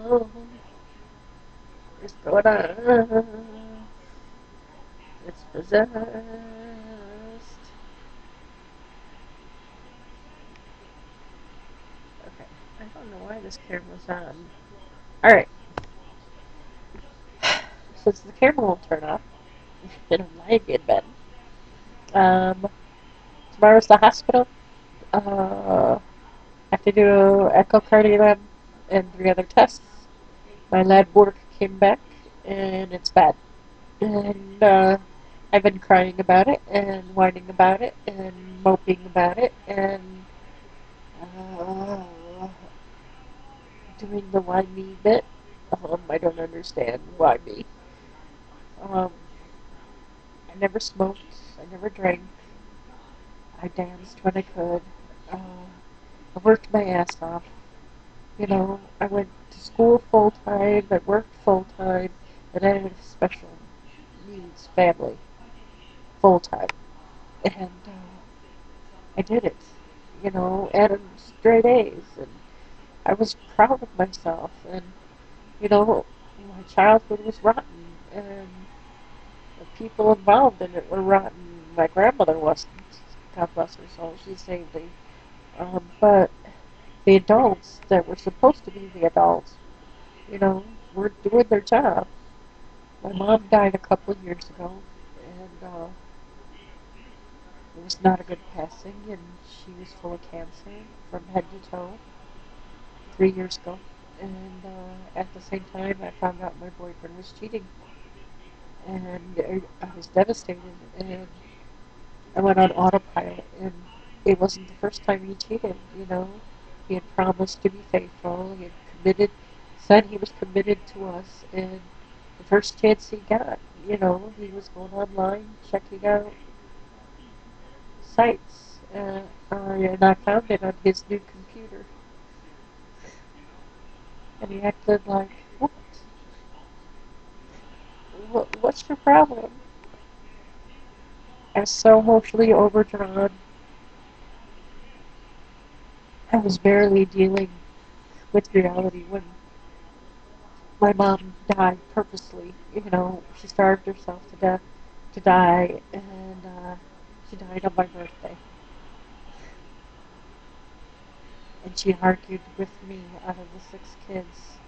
Oh, what's going on? It's possessed. Okay, I don't know why this camera's on. Alright, since the camera won't turn off, and I'm lying in bed, um, tomorrow's the hospital. Have to do echocardiogram and 3 other tests. My lab work came back, and it's bad. And I've been crying about it, and whining about it, and moping about it, and uh, doing the why me bit. I don't understand why me. Um, I never smoked. I never drank. I danced when I could. I worked my ass off. You know, I went to school full time. I worked full time, and I had a special needs family full time. And I did it. You know, and straight A's, and I was proud of myself. And you know, my childhood was rotten, and the people involved in it were rotten. My grandmother wasn't. God bless her soul. She saved me. But the adults that were supposed to be the adults, you know, were doing their job. My mom died a couple of years ago, and it was not a good passing, and she was full of cancer from head to toe 3 years ago. And at the same time, I found out my boyfriend was cheating, and I was devastated. And I went on autopilot, and it wasn't the first time he cheated. You know, he had promised to be faithful. He had committed, said he was committed to us, and the first chance he got, you know, he was going online checking out sites, and I found it on his new computer, and he acted like, "What? What's your problem?" I was so emotionally overdrawn. I was barely dealing with reality when my mom died purposely. You know, she starved herself to death to die, and she died on my birthday. And she argued with me out of the 6 kids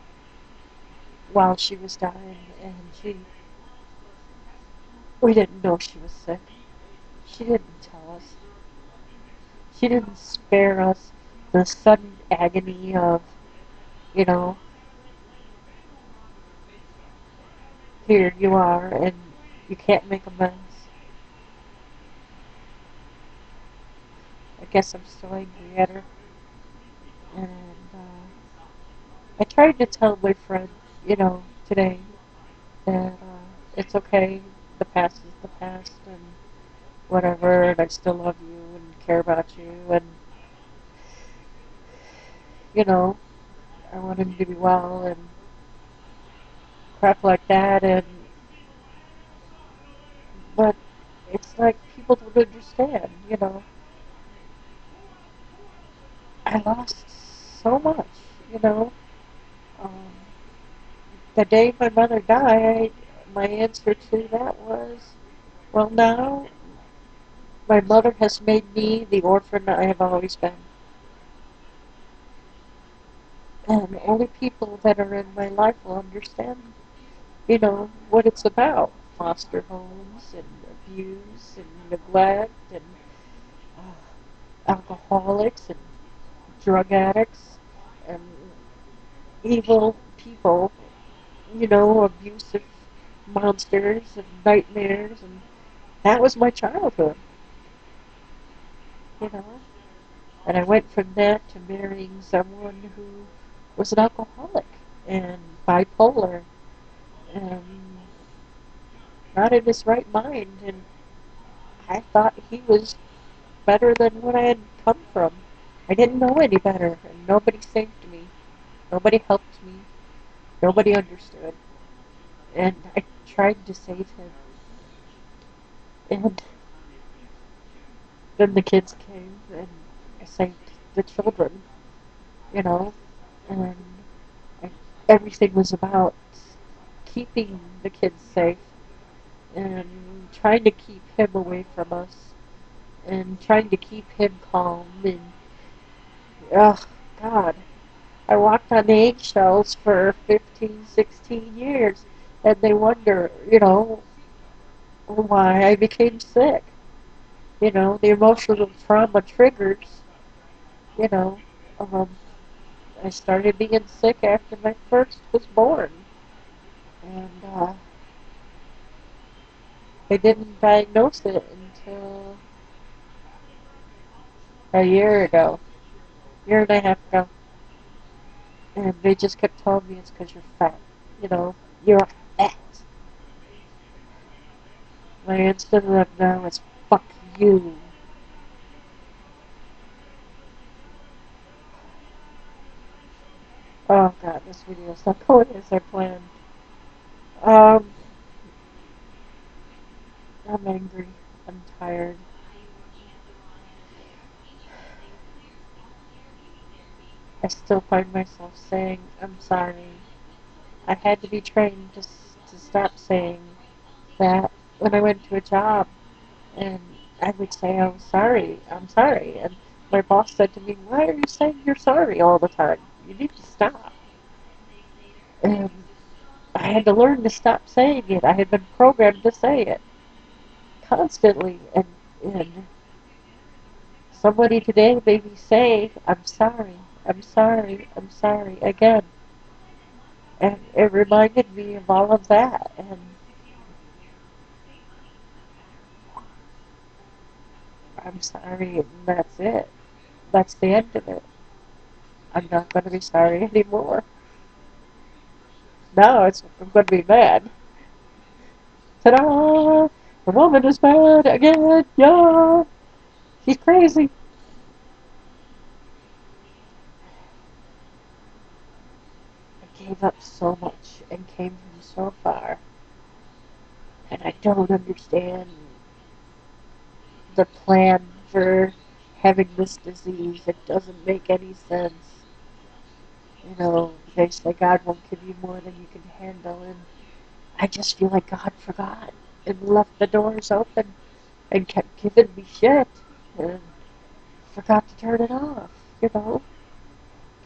while she was dying, and we didn't know she was sick. She didn't tell us. She didn't spare us the sudden agony of, you know, here you are, and you can't make amends. I guess I'm still angry at her. And I tried to tell my friend, you know, today that it's okay, the past is the past, and whatever, and I still love you and care about you, and, you know, I want him to be well, and crap like that, and, but it's like people don't understand, you know. I lost so much, you know. Um, the day my mother died, my answer to that was, well, now my mother has made me the orphan I have always been. And only people that are in my life will understand, you know, what it's about. Foster homes and abuse and neglect and alcoholics and drug addicts and evil people, you know, abusive monsters and nightmares. And that was my childhood, you know. And I went from that to marrying someone who was an alcoholic and bipolar and not in his right mind. And I thought he was better than what I had come from. I didn't know any better, and nobody saved me. Nobody helped me. Nobody understood. And I tried to save him. And then the kids came, and I saved the children, you know. And I everything was about keeping the kids safe and trying to keep him away from us and trying to keep him calm and oh God, I walked on eggshells for 15, 16 years and they wonder, why I became sick. The emotional trauma triggers, you know, um, I started being sick after my first was born and they didn't diagnose it until a year ago, year and a half ago. And they just kept telling me it's because you're fat. You're fat. My answer to them now is fuck you. Oh god, this video's not going as I planned. Um, I'm angry. I'm tired. I still find myself saying, I'm sorry. I had to be trained to stop saying that when I went to a job. And I would say, I'm sorry. And my boss said to me, why are you saying you're sorry all the time? You need to stop. And I had to learn to stop saying it. I had been programmed to say it constantly. And somebody today made me say, I'm sorry, I'm sorry again. And it reminded me of all of that. And I'm sorry, and that's it. That's the end of it. I'm not going to be sorry anymore. Now I'm going to be mad. Ta-da! The woman is mad again! Yeah! She's crazy! I gave up so much and came from so far. And I don't understand the plan for having this disease. It doesn't make any sense. They say God won't give you more than you can handle, and I just feel like God forgot and left the doors open and kept giving me shit and forgot to turn it off, you know?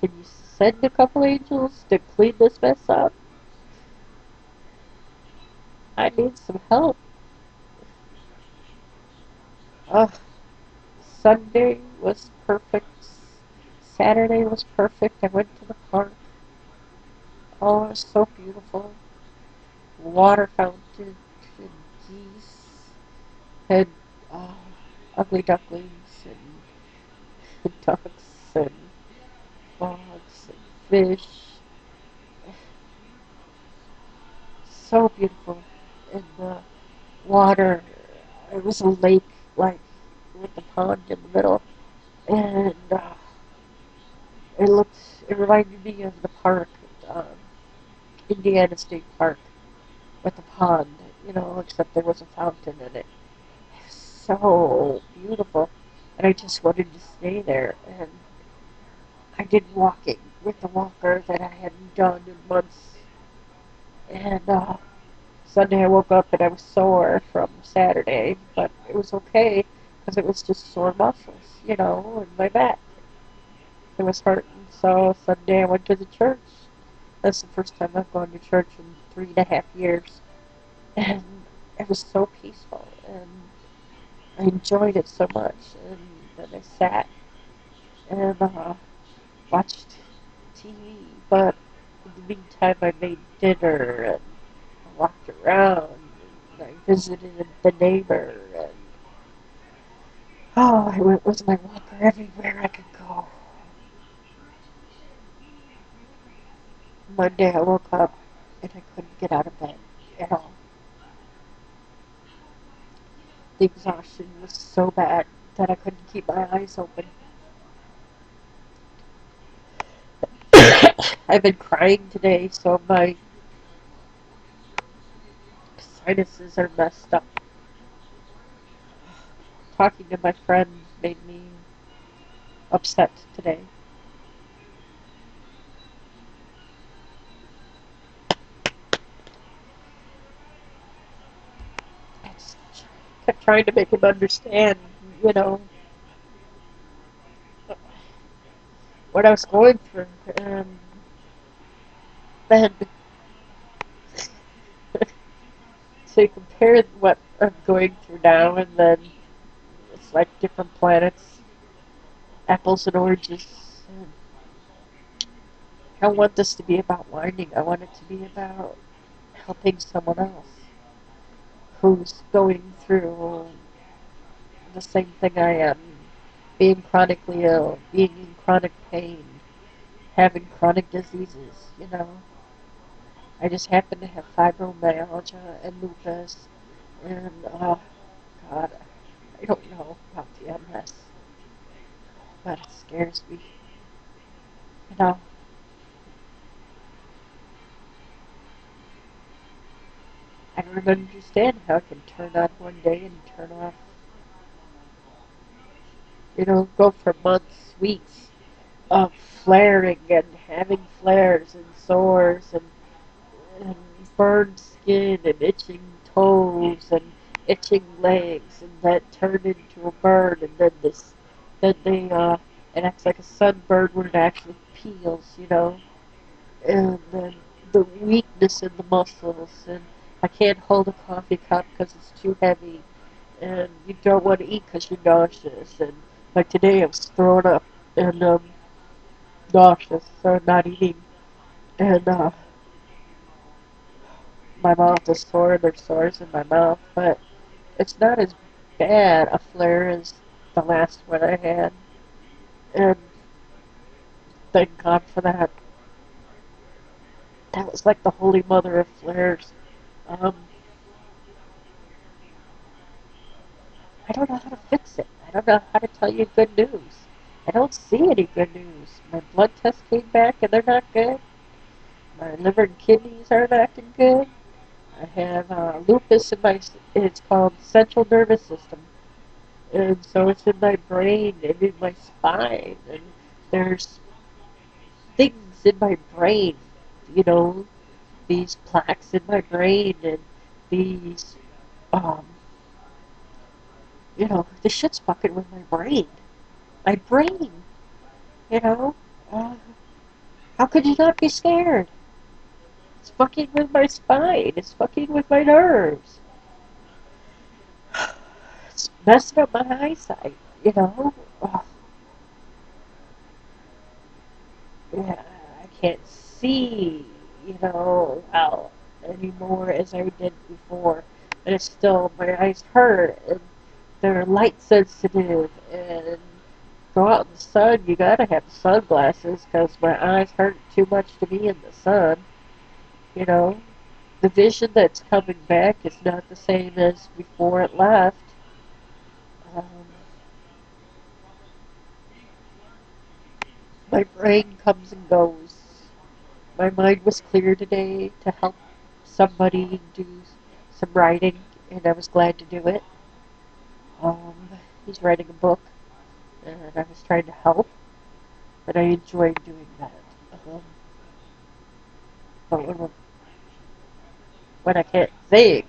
Can you send a couple angels to clean this mess up? I need some help. Ugh. Sunday was perfect. Saturday was perfect. I went to the park. Oh, it was so beautiful. Water fountain and geese and uh, ugly ducklings and ducks and frogs and fish. So beautiful. And the water, it was a lake, like, with the pond in the middle. And it reminded me of the park, um, Indiana State Park, with the pond, except there was a fountain in it. So beautiful. And I just wanted to stay there. And I did walking with the walker that I hadn't done in months. And Sunday I woke up and I was sore from Saturday, but it was okay because it was just sore muscles, and my back. It was hurting. So Sunday I went to the church. That's the first time I've gone to church in 3.5 years. And it was so peaceful. And I enjoyed it so much. And then I sat and watched TV. But in the meantime, I made dinner and I walked around and I visited the neighbor. And I went with my walker everywhere I could go. Monday, I woke up and I couldn't get out of bed at all. The exhaustion was so bad that I couldn't keep my eyes open. I've been crying today, so my sinuses are messed up. Talking to my friend made me upset today. kept trying to make him understand, you know, what I was going through. And then to compare what I'm going through now, and then it's like different planets, apples and oranges. And I don't want this to be about whining. I want it to be about helping someone else who's going through the same thing I am, being chronically ill, being in chronic pain, having chronic diseases, you know. I just happen to have fibromyalgia and lupus, and oh God, I don't know about the MS, but it scares me, you know. I don't understand how it can turn on one day and turn off, you know, go for months, weeks of flaring and having flares and sores and burned skin and itching toes and itching legs, and that turned into a burn, and then it acts like a sunburn when it actually peels, you know, and then the weakness in the muscles, and I can't hold a coffee cup because it's too heavy, and you don't want to eat because you're nauseous, and like today I was throwing up and nauseous, so not eating, and my mouth is sore, there's sores in my mouth, but it's not as bad a flare as the last one I had, and thank God for that. That was like the holy mother of flares. Um, I don't know how to fix it. I don't know how to tell you good news. I don't see any good news. My blood tests came back and they're not good. My liver and kidneys aren't acting good. I have lupus in my, it's called central nervous system. And so it's in my brain and in my spine. And there's things in my brain, you know, these plaques in my brain and these, um, you know, the shit's fucking with my brain. My brain, you know? Uh, how could you not be scared? It's fucking with my spine. It's fucking with my nerves. It's messing up my eyesight, you know? Yeah, I can't see, you know, well anymore as I did before. And it's still, my eyes hurt, and they're light sensitive, and go out in the sun, you gotta have sunglasses, because my eyes hurt too much to be in the sun, you know. The vision that's coming back is not the same as before it left. Um, my brain comes and goes. My mind was clear today to help somebody do some writing, and I was glad to do it. He's writing a book, and I was trying to help, and I enjoyed doing that. Um, but when I can't think,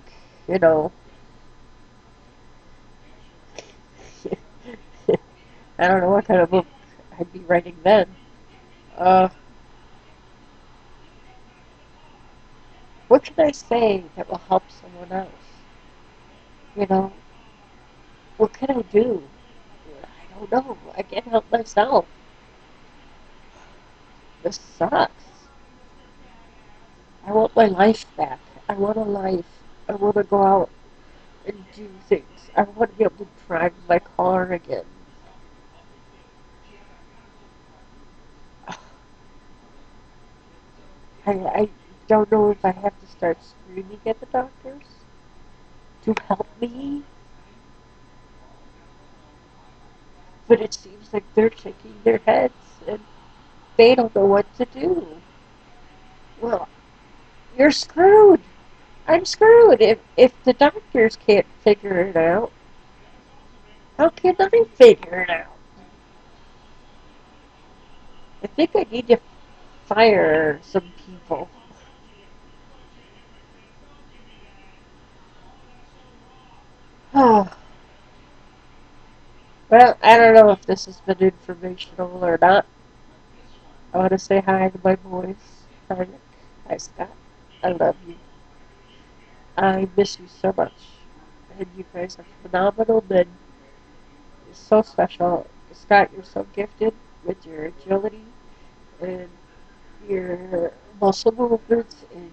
you know, I don't know what kind of book I'd be writing then. Uh, what can I say that will help someone else? You know, what can I do? I don't know. I can't help myself. This sucks. I want my life back. I want a life. I want to go out and do things. I want to be able to drive my car again. I don't know if I have to start screaming at the doctors to help me, but it seems like they're shaking their heads and they don't know what to do. Well, you're screwed. I'm screwed. If the doctors can't figure it out, how can I figure it out? I think I need to fire some people. Well, I don't know if this has been informational or not. I want to say hi to my boys. Hi, Rick. Hi, Scott. I love you. I miss you so much. And you guys are phenomenal men. You're so special. Scott, you're so gifted with your agility and your muscle movements, and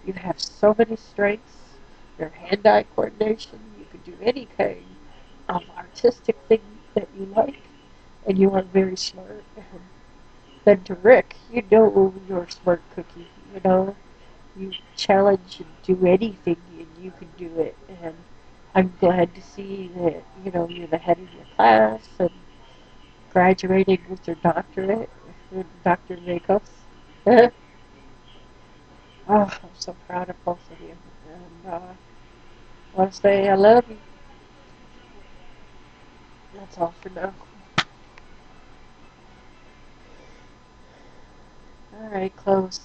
you have so many strengths. Your hand-eye coordination. You could do any kind of artistic thing that you like, and you are very smart. And then to Rick, you know you're a smart cookie. You know, you challenge and do anything, and you can do it. And I'm glad to see that you're the head of your class and graduating with your doctorate, Dr. Makos. Oh, I'm so proud of both of you. And I want to say I love you. That's all for now. All right, close.